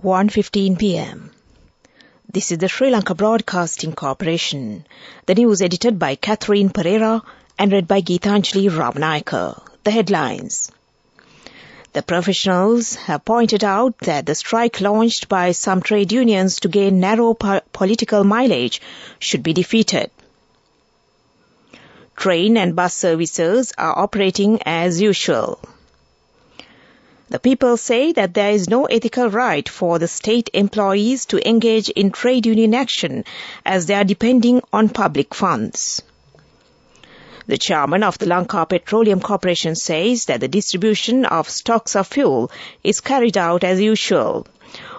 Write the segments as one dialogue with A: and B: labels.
A: 1:15 p.m. This is the Sri Lanka Broadcasting Corporation. The news edited by Catherine Pereira and read by Geethanjali Ramanayaka. The headlines. The professionals have pointed out that the strike launched by some trade unions to gain narrow political mileage should be defeated. Train and bus services are operating as usual. The people say that there is no ethical right for the state employees to engage in trade union action as they are depending on public funds. The chairman of the Lanka Petroleum Corporation says that the distribution of stocks of fuel is carried out as usual.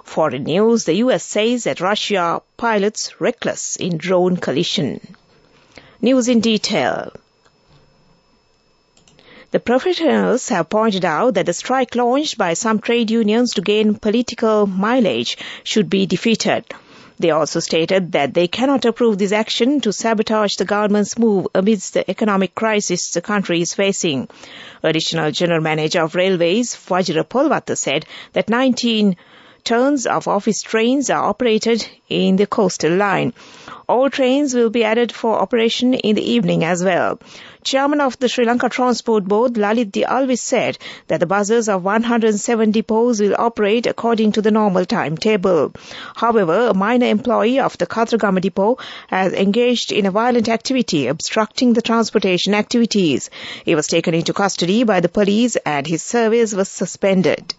A: Foreign news, the US says that Russia pilots reckless in drone collision. News in detail. The professionals have pointed out that the strike launched by some trade unions to gain political mileage should be defeated. They also stated that they cannot approve this action to sabotage the government's move amidst the economic crisis the country is facing. Additional General Manager of Railways, Vajra Polvatta, said that 19 turns of office trains are operated in the coastal line. All trains will be added for operation in the evening as well. Chairman of the Sri Lanka Transport Board, Lalit D. Alvis, said that the buses of 107 depots will operate according to the normal timetable. However, a minor employee of the Katragama depot has engaged in a violent activity obstructing the transportation activities. He was taken into custody by the police and his service was suspended.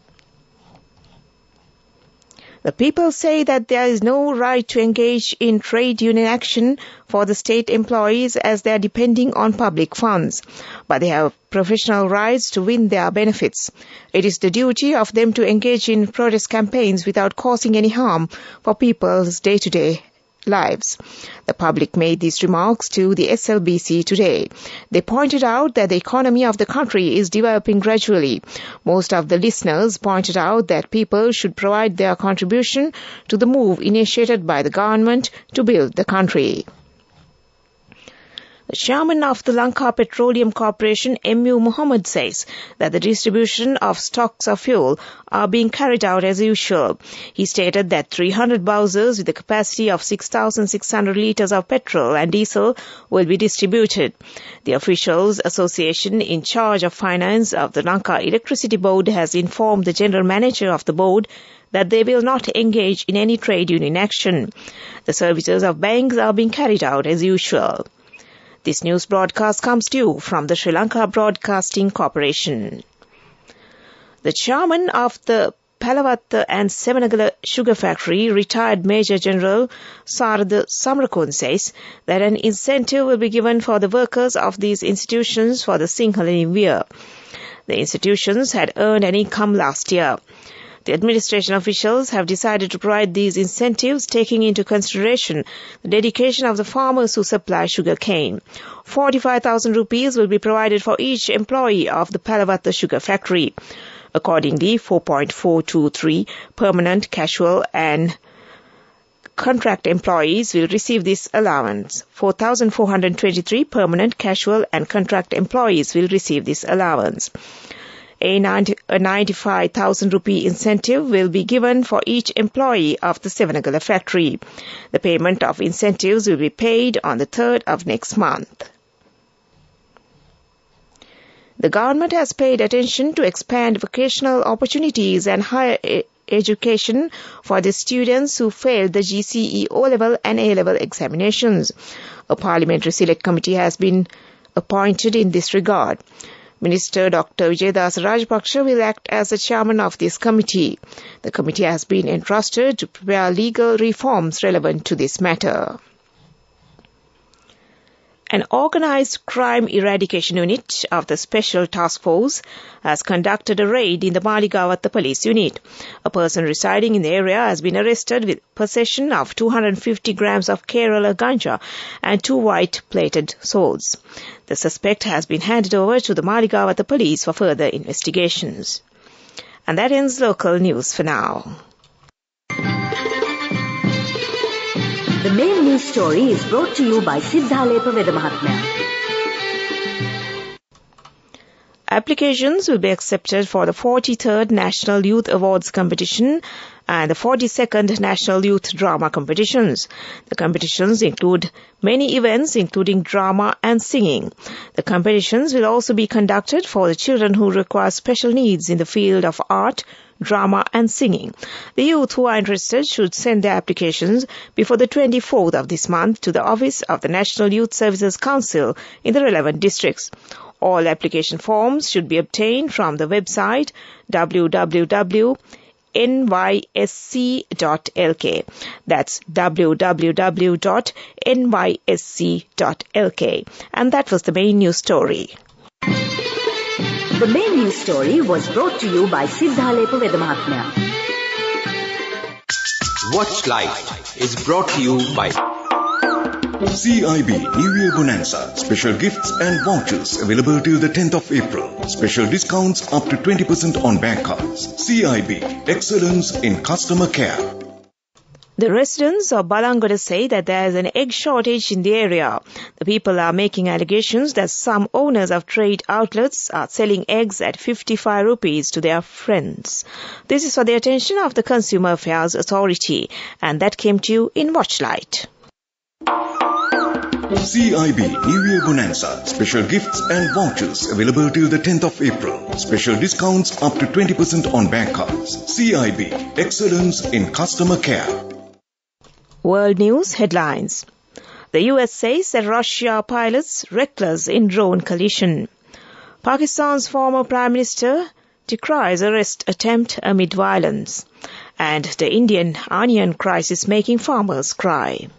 A: The people say that there is no right to engage in trade union action for the state employees as they are depending on public funds, but they have professional rights to win their benefits. It is the duty of them to engage in protest campaigns without causing any harm for people's day-to-day lives. The public made these remarks to the SLBC today. They pointed out that the economy of the country is developing gradually. Most of the listeners pointed out that people should provide their contribution to the move initiated by the government to build the country. The chairman of the Lanka Petroleum Corporation, M.U. Mohammed, says that the distribution of stocks of fuel are being carried out as usual. He stated that 300 buses with a capacity of 6,600 litres of petrol and diesel will be distributed. The Officials Association in charge of finance of the Lanka Electricity Board has informed the general manager of the board that they will not engage in any trade union action. The services of banks are being carried out as usual. This news broadcast comes to you from the Sri Lanka Broadcasting Corporation. The chairman of the Palavatta and Semanagala Sugar Factory, retired Major General Sarada Samrakun, says that an incentive will be given for the workers of these institutions for the Sinhala New Year. The institutions had earned an income last year. The administration officials have decided to provide these incentives, taking into consideration the dedication of the farmers who supply sugar cane. 45,000 rupees will be provided for each employee of the Palavatta Sugar Factory. Accordingly, 4.423 permanent, casual and contract employees will receive this allowance. 4,423 permanent, casual and contract employees will receive this allowance. A 95,000 rupee incentive will be given for each employee of the Semanagala factory. The payment of incentives will be paid on the 3rd of next month. The government has paid attention to expand vocational opportunities and higher education for the students who failed the GCE O-level and A-level examinations. A parliamentary select committee has been appointed in this regard. Minister Dr. Vijaydas Rajapaksa will act as the chairman of this committee. The committee has been entrusted to prepare legal reforms relevant to this matter. An organised crime eradication unit of the Special Task Force has conducted a raid in the Maligavatta police unit. A person residing in the area has been arrested with possession of 250 grams of Kerala ganja and 2 white-plated swords. The suspect has been handed over to the Maligavatta police for further investigations. And that ends local news for now.
B: The main news story is brought to you by Siddhalepa Vedamahatmya.
A: Applications will be accepted for the 43rd National Youth Awards competition and the 42nd National Youth Drama Competitions. The competitions include many events including drama and singing. The competitions will also be conducted for the children who require special needs in the field of art, drama and singing. The youth who are interested should send their applications before the 24th of this month to the office of the National Youth Services Council in the relevant districts. All application forms should be obtained from the website www.nysc.lk. That's www.nysc.lk. And that was the main news story.
B: The main news story was brought to you by Siddhalepa Vedamahatmya.
C: Watch Life is brought to you by
D: CIB New Year Bonanza. Special gifts and vouchers available till the 10th of April. Special discounts up to 20% on bank cards. CIB, excellence in customer care.
A: The residents of Balangoda say that there is an egg shortage in the area. The people are making allegations that some owners of trade outlets are selling eggs at 55 rupees to their friends. This is for the attention of the Consumer Affairs Authority, and that came to you in Watchlight.
D: CIB New Year Bonanza. Special gifts and vouchers available till the 10th of April. Special discounts up to 20% on bank cards. CIB, excellence in customer care.
A: World News Headlines. The US says that Russia pilots reckless in drone collision. Pakistan's former Prime Minister decries arrest attempt amid violence. And the Indian onion crisis making farmers cry.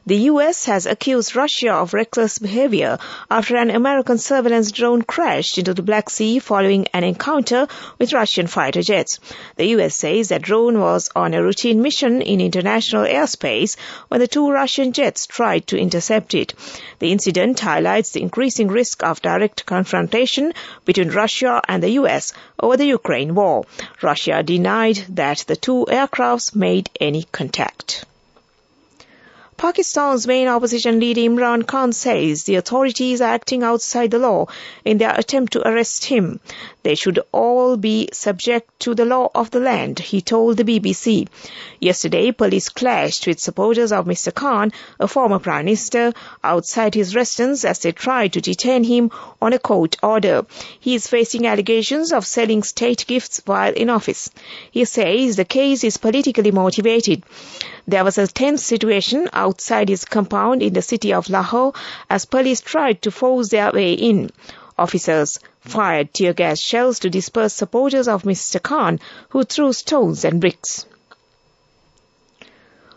A: The US has accused Russia of reckless behavior after an American surveillance drone crashed into the Black Sea following an encounter with Russian fighter jets. The US says that drone was on a routine mission in international airspace when the two Russian jets tried to intercept it. The incident highlights the increasing risk of direct confrontation between Russia and the US over the Ukraine war. Russia denied that the two aircrafts made any contact. Pakistan's main opposition leader Imran Khan says the authorities are acting outside the law in their attempt to arrest him. They should all be subject to the law of the land, he told the BBC. Yesterday, police clashed with supporters of Mr. Khan, a former Prime Minister, outside his residence as they tried to detain him on a court order. He is facing allegations of selling state gifts while in office. He says the case is politically motivated. There was a tense situation outside his compound in the city of Lahore as police tried to force their way in. Officers fired tear gas shells to disperse supporters of Mr. Khan, who threw stones and bricks.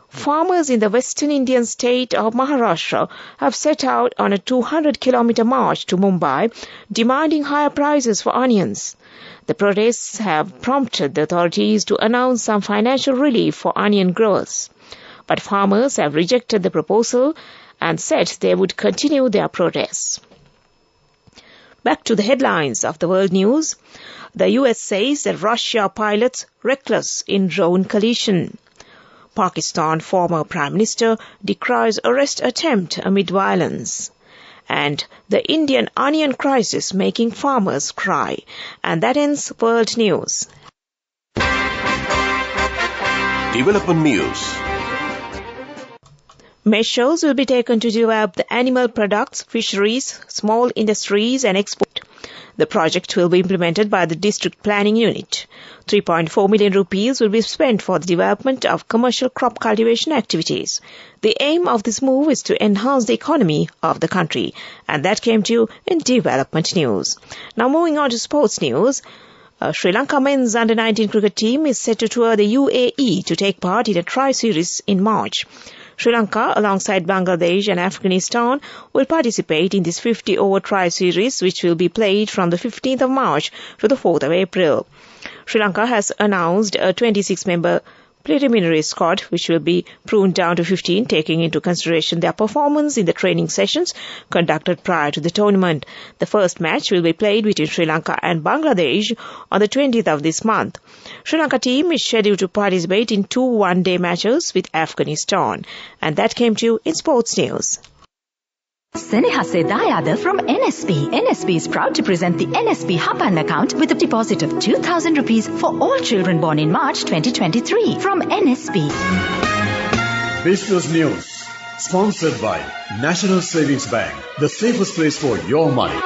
A: Farmers in the western Indian state of Maharashtra have set out on a 200-kilometer march to Mumbai, demanding higher prices for onions. The protests have prompted the authorities to announce some financial relief for onion growers. But farmers have rejected the proposal and said they would continue their protests. Back to the headlines of the world news. The US says that Russia pilots reckless in drone collision. Pakistan former Prime Minister decries arrest attempt amid violence. And the Indian onion crisis making farmers cry. And that ends World News.
C: Development News.
A: Measures will be taken to develop the animal products, fisheries, small industries and export. The project will be implemented by the District Planning Unit. 3.4 million rupees will be spent for the development of commercial crop cultivation activities. The aim of this move is to enhance the economy of the country. And that came to you in Development News. Now moving on to sports news. Sri Lanka men's under-19 cricket team is set to tour the UAE to take part in a tri-series in March. Sri Lanka, alongside Bangladesh and Afghanistan, will participate in this 50-over tri-series, which will be played from the 15th of March to the 4th of April. Sri Lanka has announced a 26-member preliminary squad, which will be pruned down to 15, taking into consideration their performance in the training sessions conducted prior to the tournament. The first match will be played between Sri Lanka and Bangladesh on the 20th of this month. Sri Lanka team is scheduled to participate in 2 one-day matches with Afghanistan. And that came to you in sports news.
B: Senehase Dayada from NSB. NSB is proud to present the NSB Hapan account with a deposit of 2,000 rupees for all children born in March 2023 from NSB.
E: Business News, sponsored by National Savings Bank, the safest place for your money.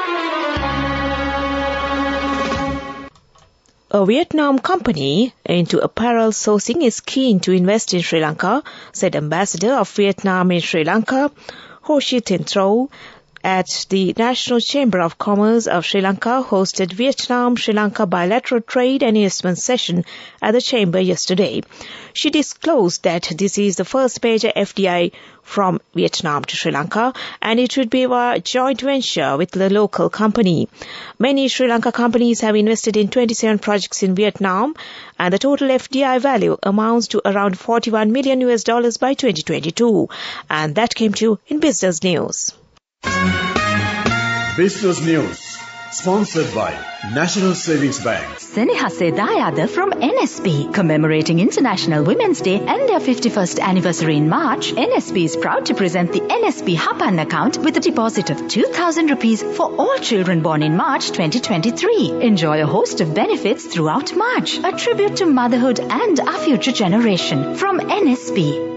A: A Vietnam company into apparel sourcing is keen to invest in Sri Lanka, said Ambassador of Vietnam in Sri Lanka, Ho Chi Tin Tro, at the National Chamber of Commerce of Sri Lanka hosted Vietnam-Sri Lanka bilateral trade and investment session at the chamber yesterday. She disclosed that this is the first major FDI from Vietnam to Sri Lanka, and it would be a joint venture with the local company. Many Sri Lanka companies have invested in 27 projects in Vietnam, and the total FDI value amounts to around $41 million by 2022. And that came to in Business News.
E: Business News, sponsored by National Savings Bank.
B: Senehase Dayada from NSB. Commemorating International Women's Day and their 51st anniversary in March, NSB is proud to present the NSB Hapan account with a deposit of 2,000 rupees for all children born in March 2023. Enjoy a host of benefits throughout March. A tribute to motherhood and our future generation from NSB.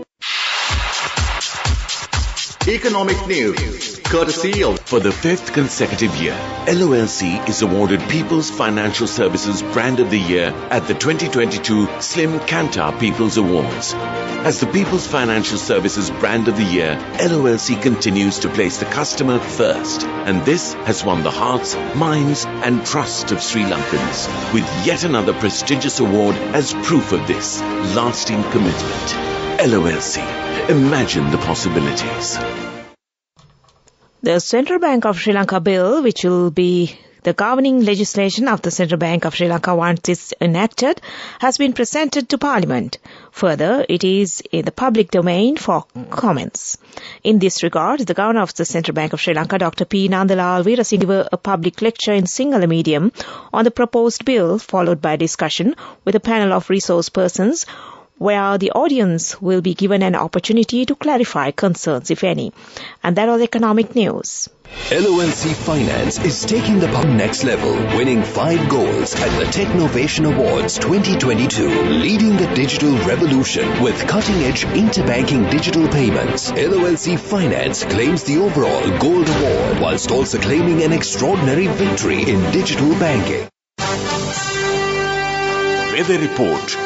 C: Economic news, courtesy of...
F: For the 5th consecutive year, LOLC is awarded People's Financial Services Brand of the Year at the 2022 Slim Kantar People's Awards. As the People's Financial Services Brand of the Year, LOLC continues to place the customer first, and this has won the hearts, minds and trust of Sri Lankans, with yet another prestigious award as proof of this lasting commitment. LOLC. Imagine the possibilities.
A: The Central Bank of Sri Lanka bill, which will be the governing legislation of the Central Bank of Sri Lanka once it's enacted, has been presented to Parliament. Further, it is in the public domain for comments. In this regard, the Governor of the Central Bank of Sri Lanka, Dr. P. Nandalal Weerasinghe, gave a public lecture in Sinhala medium on the proposed bill, followed by discussion with a panel of resource persons, where the audience will be given an opportunity to clarify concerns, if any. And that was economic news.
C: LOLC Finance is taking the next level, winning 5 golds at the Technovation Awards 2022, leading the digital revolution with cutting-edge interbanking digital payments. LOLC Finance claims the overall gold award, whilst also claiming an extraordinary victory in digital banking.
F: Weather report.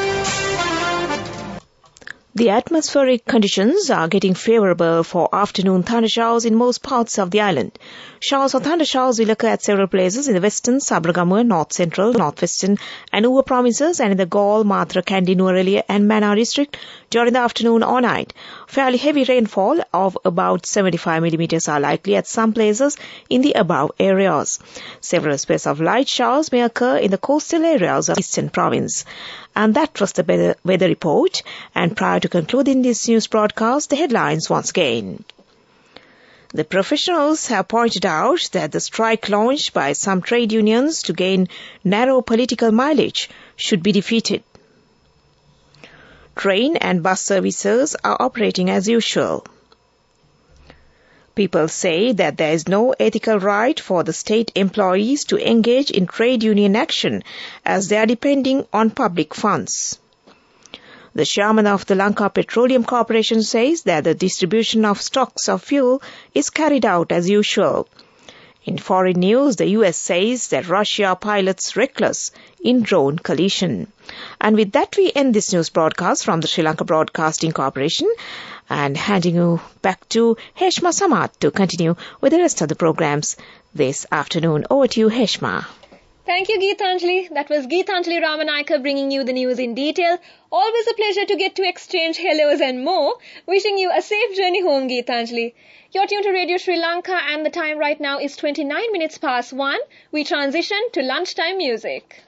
A: The atmospheric conditions are getting favorable for afternoon thundershowers in most parts of the island. Showers or thundershowers will occur at several places in the western, Sabaragamuwa, north central, northwestern and Uva provinces, and in the Galle, Matra, Kandy, Nuwara and Mannar district during the afternoon or night. Fairly heavy rainfall of about 75 millimeters are likely at some places in the above areas. Several spells of light showers may occur in the coastal areas of eastern province. And that was the weather report. And prior to concluding this news broadcast, the headlines once again. The professionals have pointed out that the strike launched by some trade unions to gain narrow political mileage should be defeated. Train and bus services are operating as usual. People say that there is no ethical right for the state employees to engage in trade union action as they are depending on public funds. The chairman of the Lanka Petroleum Corporation says that the distribution of stocks of fuel is carried out as usual. In foreign news, the US says that Russia pilots reckless in drone collision. And with that, we end this news broadcast from the Sri Lanka Broadcasting Corporation, and handing you back to Heshma Samat to continue with the rest of the programs this afternoon. Over to you, Heshma.
G: Thank you, Geetanjali. That was Geetanjali Ramanayaka bringing you the news in detail. Always a pleasure to get to exchange hellos and more. Wishing you a safe journey home, Geetanjali. You're tuned to Radio Sri Lanka, and the time right now is 29 minutes past 1. We transition to lunchtime music.